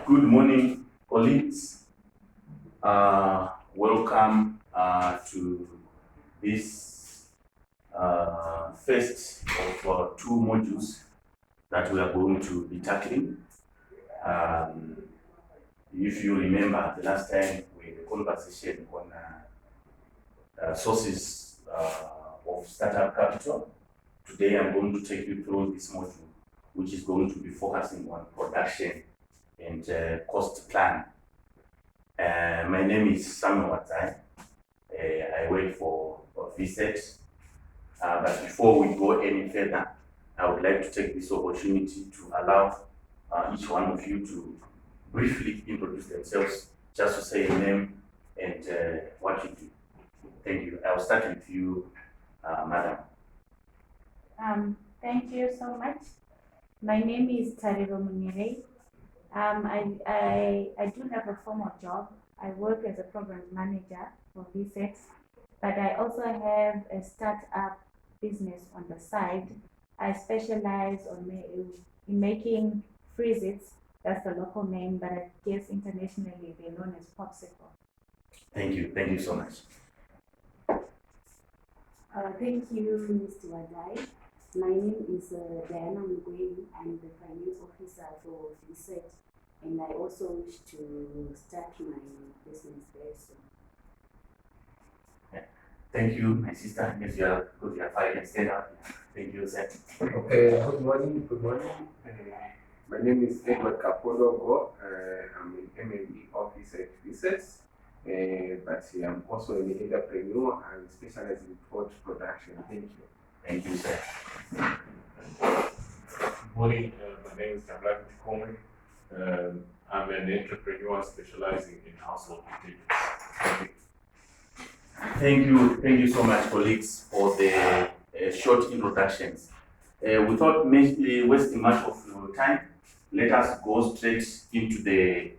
Good morning, colleagues. Welcome to this first of two modules that we are going to be tackling. If you remember, the last time we had a conversation on sources of startup capital. Today I'm going to take you through this module, which is going to be focusing on production and cost plan. My name is Samuel Wadzai. I work for VSET. But before we go any further, I would like to take this opportunity to allow each one of you to briefly introduce themselves, just to say your name and what you do. Thank you. I'll start with you, Madam. Thank you so much. My name is Tariro Munyere. I do have a formal job. I work as a program manager for VSET, but I also have a startup business on the side. I specialize in making freezes. That's the local name, but I guess internationally they're known as popsicle. Thank you so much. Thank you, Mr. Wadzai. My name is Diana Mugweni. I'm the finance officer for VSET, and I also wish to start my business very soon. Thank you, my sister. If you are good, you are fine, and stand up. Thank you, sir. Okay, good morning. My name is Edward Kapologo. I'm an M&E officer at VSET, but I'm also an entrepreneur and specialize in food production. Thank you. Thank you, sir. Good morning, my name is Kamla Komi. I'm an entrepreneur specializing in household utilities. Thank you so much, colleagues, for the short introductions. Without wasting much of your time, let us go straight into the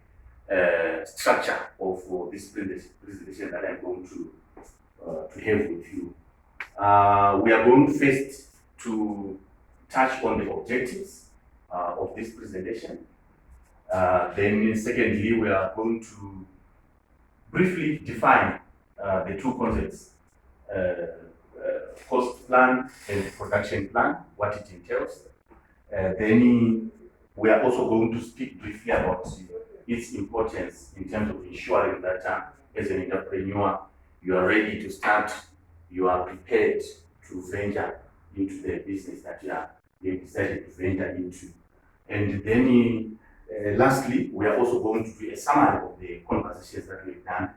structure of this presentation that I'm going to have with you. We are going first to touch on the objectives of this presentation. Then secondly, we are going to briefly define the two concepts, cost plan and production plan, what it entails. Then we are also going to speak briefly about its importance in terms of ensuring that as an entrepreneur, you are ready to start, you are prepared to venture into the business that you have decided to venture into. And then lastly, we are also going to do a summary of the conversations that we've done,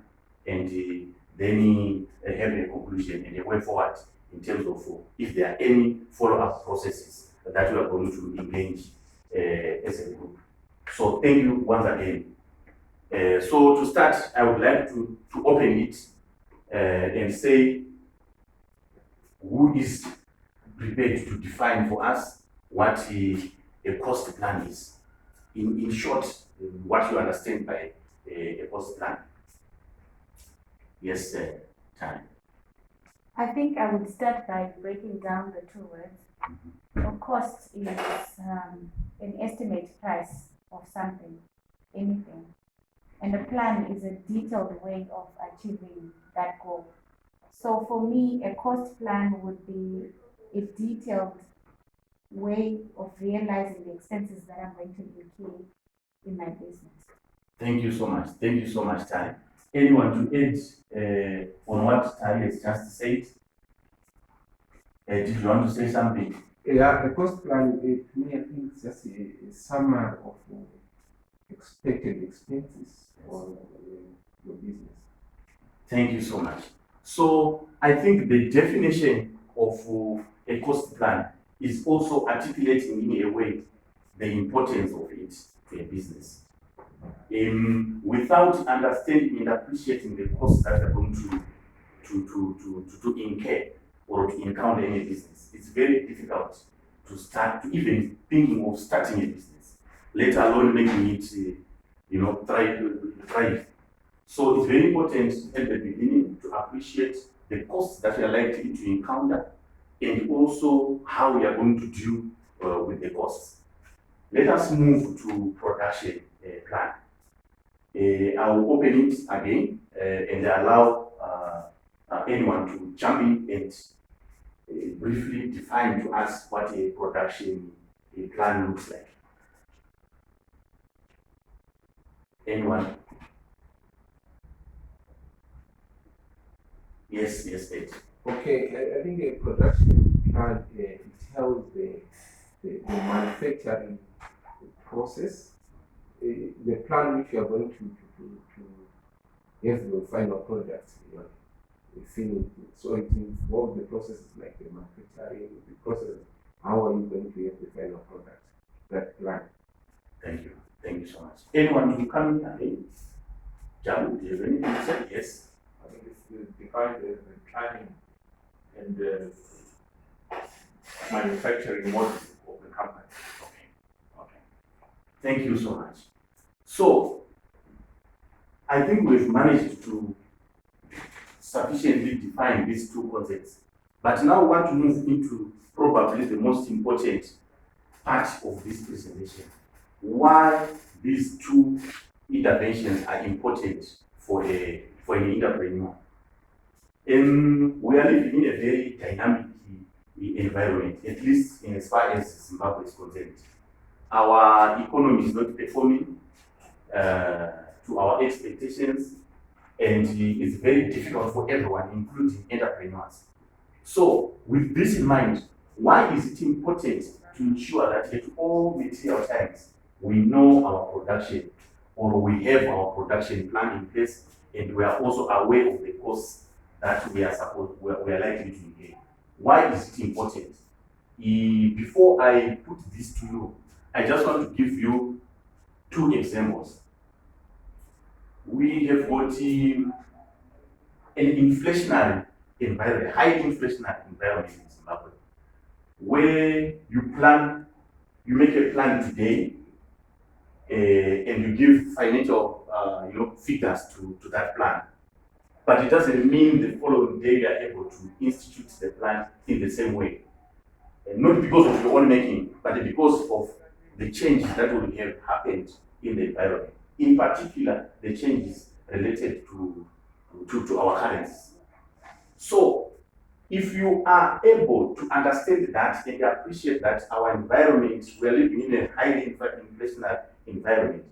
and then have a conclusion and a way forward in terms of if there are any follow-up processes that we are going to engage as a group. So thank you once again. So to start, I would like to open it and say who is prepared to define for us what a cost plan is. In short, what you understand by a cost plan. Yes, Tanya. I think I would start by breaking down the two words. A cost is an estimate price of something, anything. And a plan is a detailed way of achieving that goal. So for me, a cost plan would be a detailed way of realizing the expenses that I'm going to incur in my business. Thank you so much, Tanya. Anyone to add on what Tanya has just said? Did you want to say something? Yeah, the cost plan, I think it's just a summary of expected expenses for your business. Thank you so much. So I think the definition of a cost plan is also articulating in a way the importance of it to a business. Without understanding and appreciating the costs that are going to incur or to encounter any business, it's very difficult to start, to even thinking of starting a business, let alone making it, thrive. So it's very important at the beginning to appreciate the costs that we are likely to encounter, and also how we are going to deal with the costs. Let us move to production plan. I will open it again and allow anyone to jump in and briefly define to us what a production plan looks like. Anyone? Yes, Ed. Okay, I think a production plan it tells the manufacturing process, the plan which you are going to have your final product, finished. So it involves the processes like the manufacturing, the process. How are you going to have the final product? That plan. Thank you so much. Anyone who come in again? Jamu, do you have anything to say? Yes. I think it's defined as the planning and the manufacturing model of the company. Okay. Thank you so much. So, I think we've managed to sufficiently define these two concepts. But now we want to move into probably the most important part of this presentation. Why these two interventions are important for an entrepreneur. We are living in a very dynamic environment, at least in as far as Zimbabwe is concerned. Our economy is not performing to our expectations, and it's very difficult for everyone, including entrepreneurs. So, with this in mind, why is it important to ensure that at all material times we know our production, or we have our production plan in place, and we are also aware of the costs that we are likely to incur? Why is it important? Before I put this to you, I just want to give you two examples. We have got an inflationary environment, high inflationary environment in Zimbabwe, where you make a plan today, and you give financial figures to that plan. But it doesn't mean the following day you are able to institute the plan in the same way. And not because of your own making, but because of the changes that will have happened in the environment. In particular, the changes related to our currencies. So, if you are able to understand that and appreciate that our environment, we are living in a highly inflationary environment,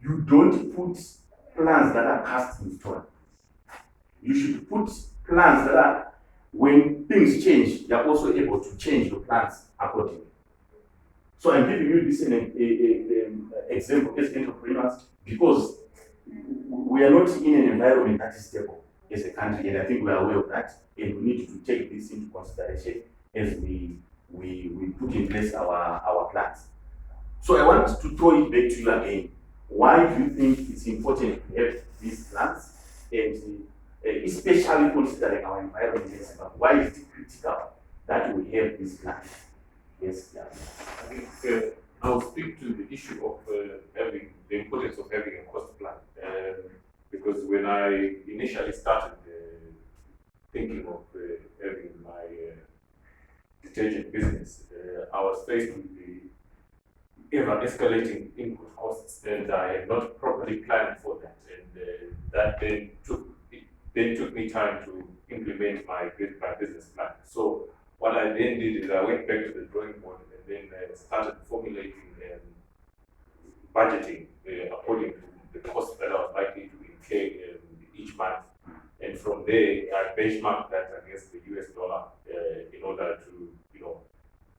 you don't put plans that are cast in stone. You should put plans that are, when things change, you are also able to change your plans accordingly. So I'm giving you this example as entrepreneurs because we are not in an environment that is stable as a country, and I think we are aware of that, and we need to take this into consideration as we put in place our plans. So I want to throw it back to you again. Why do you think it's important to have these plans, and especially considering our environment in Zimbabwe? Why is it critical that we have these plans? Yes, yeah. I think I'll speak to the issue of having the importance of having a cost plan, because when I initially started thinking of having my detergent business, I was faced with the ever escalating input costs, and I had not properly planned for that, and that then took me time to implement my business plan. So what I then did is I went back to the drawing board and then started formulating budgeting according to the cost that I was likely to incur each month. And from there, I benchmarked that against the US dollar in order to,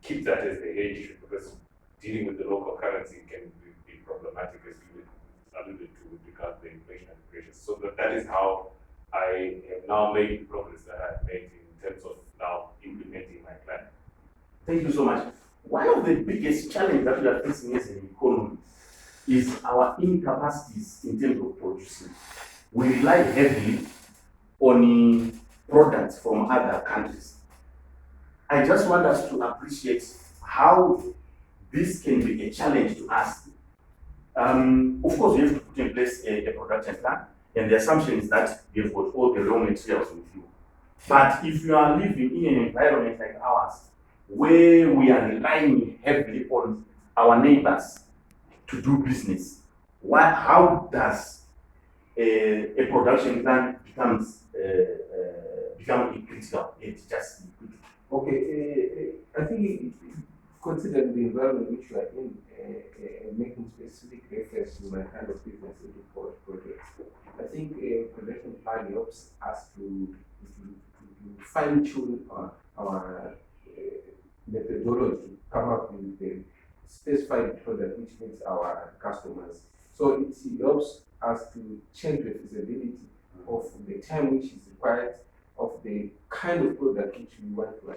keep that as the hedge, because dealing with the local currency can be problematic, as you alluded to, with regard to the inflationary pressures. So that is how I have now made the progress that I've made in terms of now implementing my plan. Thank you so much. One of the biggest challenges that we are facing as an economy is our incapacities in terms of producing. We rely heavily on products from other countries. I just want us to appreciate how this can be a challenge to us. Of course, you have to put in place a production plan, and the assumption is that you've got all the raw materials with you. But if you are living in an environment like ours, where we are relying heavily on our neighbors to do business, how does a production plan become critical? It just Okay, I think considering the environment which you are in, making specific reference to my kind of business into projects, I think a production plan helps us to fine tune our methodology to come up with the specified product which meets our customers. So it helps us to check the feasibility of the time which is required, of the kind of product which we want to